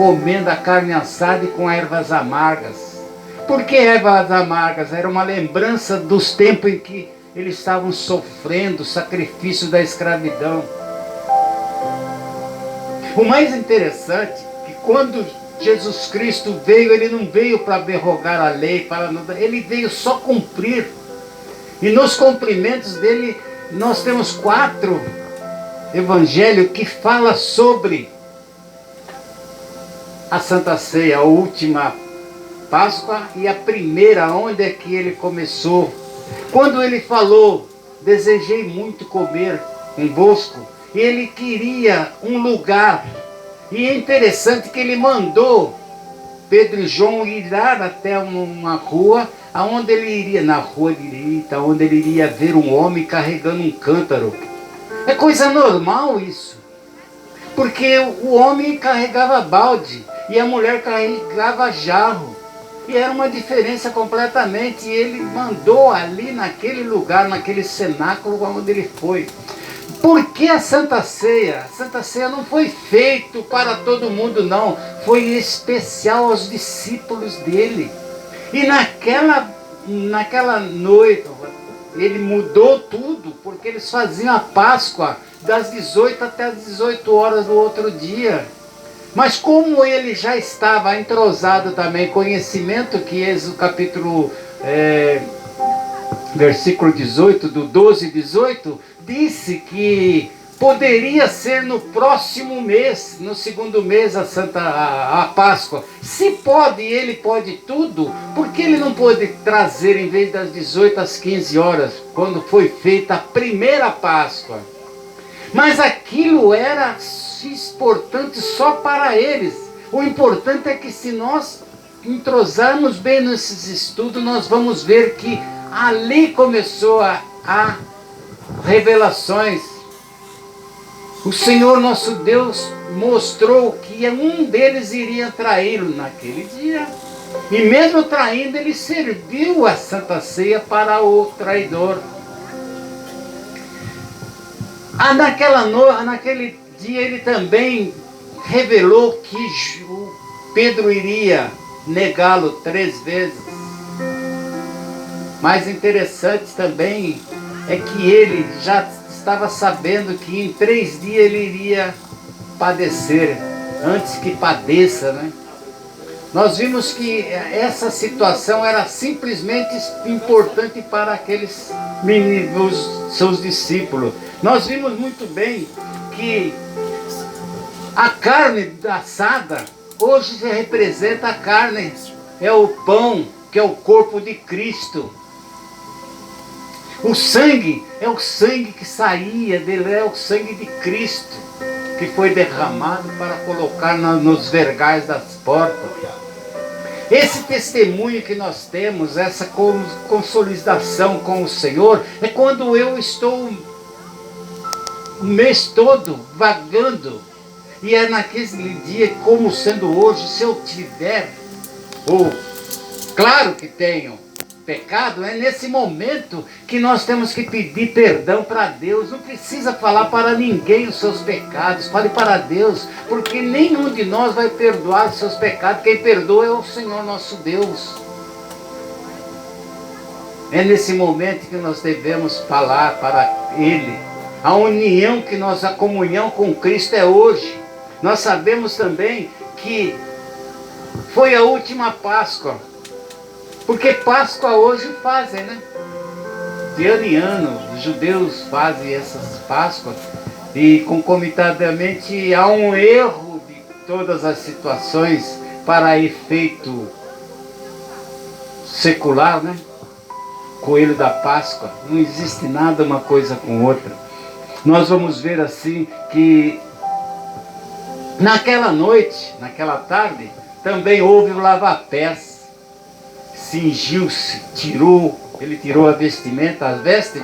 comendo a carne assada e com ervas amargas. Por que ervas amargas? Era uma lembrança dos tempos em que eles estavam sofrendo o sacrifício da escravidão. O mais interessante é que quando Jesus Cristo veio, ele não veio para derrogar a lei, ele veio só cumprir. E nos cumprimentos dele, nós temos 4 evangelhos que falam sobre a Santa Ceia, a última Páscoa e a primeira, onde é que ele começou. Quando ele falou, desejei muito comer convosco, ele queria um lugar. E é interessante que ele mandou Pedro e João ir até uma rua, aonde ele iria, na rua direita, onde ele iria ver um homem carregando um cântaro. É coisa normal isso, porque o homem carregava balde e a mulher carregava jarro. E era uma diferença completamente. E ele mandou ali naquele lugar, naquele cenáculo onde ele foi. Por que a Santa Ceia? A Santa Ceia não foi feito para todo mundo, não. Foi especial aos discípulos dele. E naquela noite, ele mudou tudo, porque eles faziam a Páscoa das 18 até as 18 horas do outro dia. Mas como ele já estava entrosado também, conhecimento, que é o capítulo, versículo 18, do 12 e 18, disse que poderia ser no próximo mês, no segundo mês, a Páscoa. Se pode, ele pode tudo, por que ele não pôde trazer em vez das 18 às 15 horas, quando foi feita a primeira Páscoa? Mas aquilo era importante só para eles. O importante é que se nós entrosarmos bem nesses estudos, nós vamos ver que ali começou a revelações. O Senhor nosso Deus mostrou que um deles iria traí-lo naquele dia. E mesmo traindo, ele serviu a Santa Ceia para o traidor. Naquele dia ele também revelou que Pedro iria negá-lo 3 vezes. Mais interessante também é que ele já estava sabendo que em 3 dias ele iria padecer, antes que padeça, né? Nós vimos que essa situação era simplesmente importante para aqueles meninos, seus discípulos. Nós vimos muito bem que a carne assada hoje representa a carne, é o pão, que é o corpo de Cristo. O sangue é o sangue que saía dele, é o sangue de Cristo, que foi derramado para colocar nos vergais das portas. Esse testemunho que nós temos, essa consolidação com o Senhor, é quando eu estou o mês todo vagando, e é naquele dia, como sendo hoje, se eu tiver, claro que tenho pecado, é nesse momento que nós temos que pedir perdão para Deus. Não precisa falar para ninguém os seus pecados, fale para Deus, porque nenhum de nós vai perdoar os seus pecados. Quem perdoa é o Senhor nosso Deus. É nesse momento que nós devemos falar para Ele. A união a comunhão com Cristo é hoje. Nós sabemos também que foi a última Páscoa, porque Páscoa hoje fazem, né? De ano em ano, os judeus fazem essas Páscoas, e concomitantemente há um erro de todas as situações para efeito secular, né? Coelho da Páscoa, não existe nada uma coisa com outra. Nós vamos ver assim que naquela noite, naquela tarde, também houve o lava-pés. Cingiu-se, ele tirou a vestimenta, as vestes,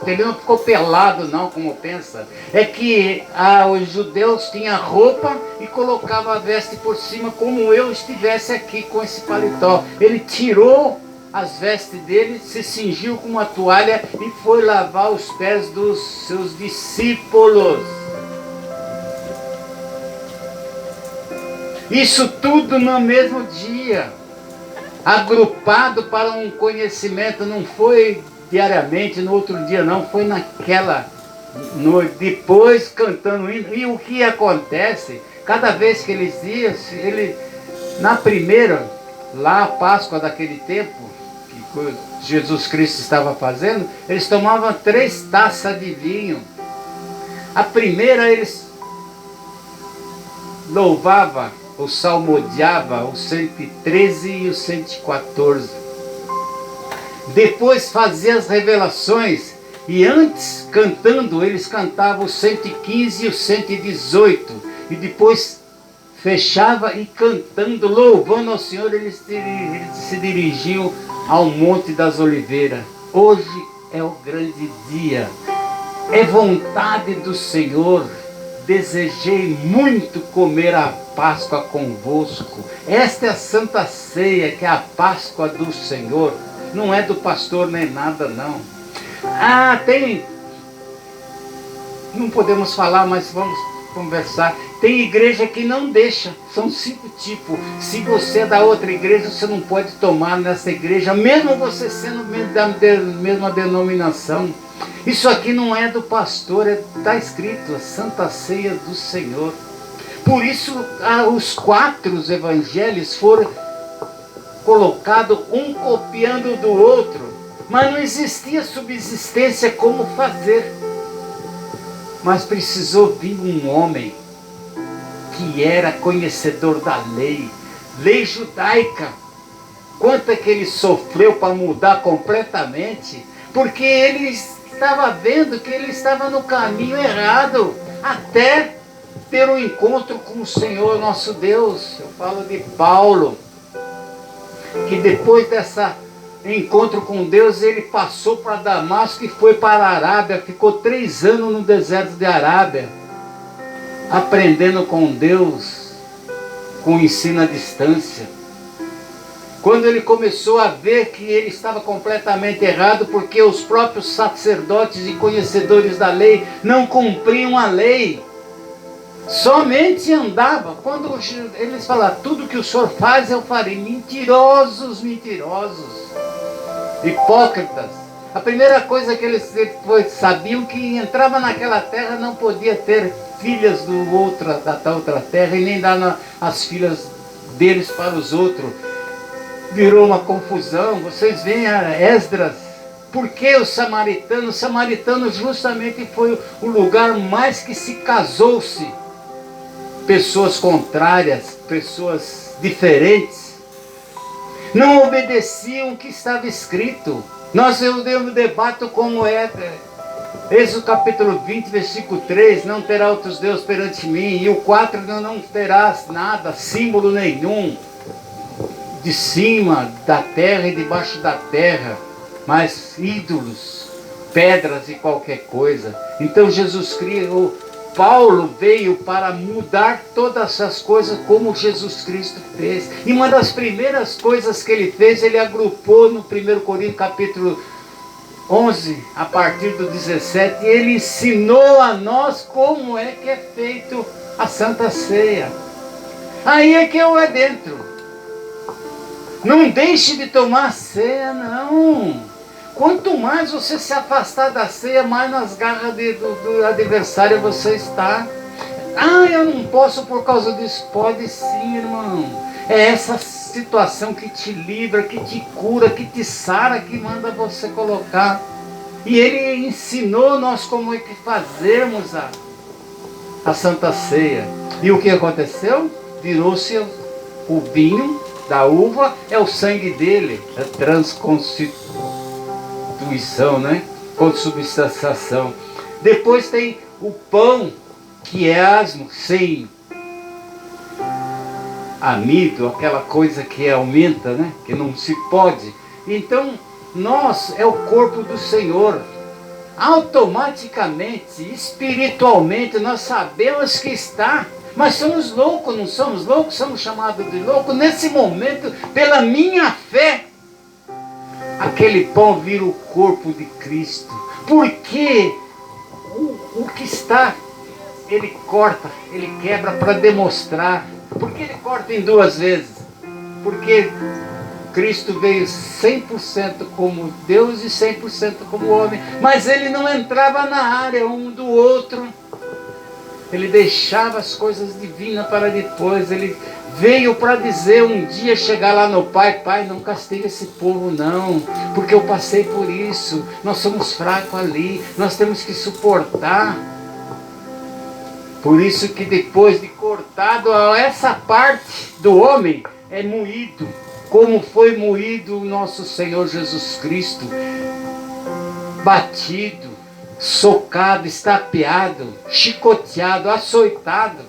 ele não ficou pelado não, como pensa. É que os judeus tinham roupa e colocavam a veste por cima, como eu estivesse aqui com esse paletó. Ele tirou as vestes dele, se cingiu com uma toalha e foi lavar os pés dos seus discípulos. Isso tudo no mesmo dia, agrupado para um conhecimento, não foi diariamente, no outro dia não, foi naquela noite, depois cantando hino. E o que acontece, cada vez que eles iam, na primeira, lá a Páscoa daquele tempo, que Jesus Cristo estava fazendo, eles tomavam 3 taças de vinho. A primeira eles louvavam, ou salmodiava o 113 e o 114. Depois fazia as revelações, e antes, cantando, eles cantavam o 115 e o 118. E depois fechava e cantando, louvando ao Senhor, eles se dirigiam ao Monte das Oliveiras. Hoje é o grande dia, é vontade do Senhor. Desejei muito comer a Páscoa convosco. Esta é a Santa Ceia, que é a Páscoa do Senhor. Não é do pastor nem nada, não. Não podemos falar, mas vamos conversar. Tem igreja que não deixa. São 5 tipos. Se você é da outra igreja, você não pode tomar nessa igreja, mesmo você sendo da mesma denominação. Isso aqui não é do pastor, está escrito, a Santa Ceia do Senhor. Por isso, os 4 evangelhos foram colocados um copiando do outro, mas não existia subsistência como fazer. Mas precisou vir um homem que era conhecedor da lei judaica. Quanto é que ele sofreu para mudar completamente? Porque ele estava vendo que ele estava no caminho errado, até ter um encontro com o Senhor nosso Deus. Eu falo de Paulo, que depois dessa encontro com Deus, ele passou para Damasco e foi para a Arábia, ficou 3 anos no deserto de Arábia, aprendendo com Deus, com ensino à distância. Quando ele começou a ver que ele estava completamente errado, porque os próprios sacerdotes e conhecedores da lei não cumpriam a lei, somente andava. Quando eles falaram, tudo que o Senhor faz eu farei. Mentirosos, hipócritas. A primeira coisa que eles sabiam, que entrava naquela terra não podia ter filhas da outra terra, e nem dar as filhas deles para os outros. Virou uma confusão. Vocês veem Esdras. Por que os samaritanos? Os samaritanos justamente foi o lugar mais que se casou-se. Pessoas contrárias, pessoas diferentes, não obedeciam o que estava escrito. Eu debato como é. Êxodo capítulo 20, versículo 3, não terá outros deuses perante mim. E o 4, não terás nada, símbolo nenhum, de cima da terra e debaixo da terra, mas ídolos, pedras e qualquer coisa. Então Jesus Cristo, Paulo veio para mudar todas essas coisas como Jesus Cristo fez. E uma das primeiras coisas que ele fez, ele agrupou no 1 Coríntios capítulo 11, a partir do 17, ele ensinou a nós como é que é feito a Santa Ceia. Aí é que eu adentro. Não deixe de tomar ceia, não. Quanto mais você se afastar da ceia, mais nas garras do adversário você está. Eu não posso por causa disso. Pode sim, irmão. É essa situação que te livra, que te cura, que te sara, que manda você colocar. E ele ensinou nós como é que fazermos a Santa Ceia. E o que aconteceu? Virou-se o vinho da uva, é o sangue dele, é transconstituição, né? Consubstanciação. Depois tem o pão, que é asmo, sem amido, aquela coisa que aumenta, né? Que não se pode. Então, nós é o corpo do Senhor. Automaticamente, espiritualmente, nós sabemos que está. Mas somos loucos, não somos loucos? Somos chamados de loucos. Nesse momento, pela minha fé, aquele pão vira o corpo de Cristo. Porque o que está, ele corta, ele quebra para demonstrar Por que ele corta em duas vezes? Porque Cristo veio 100% como Deus e 100% como homem. Mas ele não entrava na área um do outro. Ele deixava as coisas divinas para depois. Ele veio para dizer um dia, chegar lá no Pai: Pai, não castiga esse povo não, porque eu passei por isso. Nós somos fracos ali, nós temos que suportar. Por isso que depois de cortado, essa parte do homem é moído, como foi moído o nosso Senhor Jesus Cristo, batido, socado, estapeado, chicoteado, açoitado.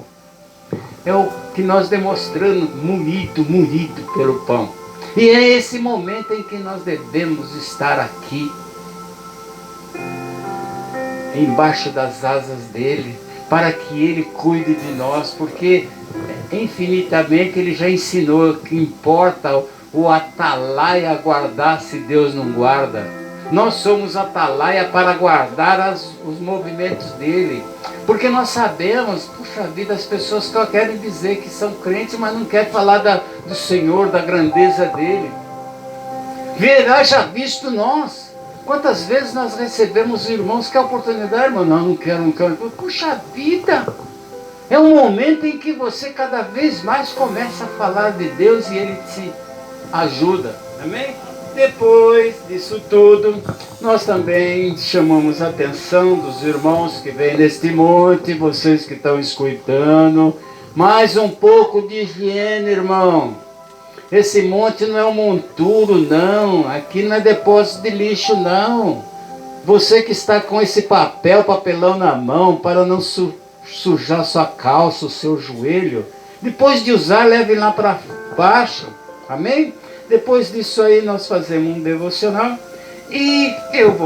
É o que nós demonstramos, moído pelo pão. E é esse momento em que nós devemos estar aqui, embaixo das asas dele, para que ele cuide de nós, porque infinitamente ele já ensinou que importa o atalaia guardar se Deus não guarda. Nós somos atalaia para guardar os movimentos dele, porque nós sabemos, puxa vida, as pessoas só querem dizer que são crentes, mas não querem falar do Senhor, da grandeza dele. Verá já visto nós. Quantas vezes nós recebemos irmãos que a oportunidade, irmão, não quero. Puxa vida! É um momento em que você cada vez mais começa a falar de Deus e ele te ajuda. Amém? Depois disso tudo, nós também chamamos a atenção dos irmãos que vêm neste monte, vocês que estão escutando. Mais um pouco de higiene, irmão. Esse monte não é um monturo, não. Aqui não é depósito de lixo, não. Você que está com esse papelão na mão para não sujar sua calça, o seu joelho, depois de usar, leve lá para baixo. Amém? Depois disso aí nós fazemos um devocional e eu vou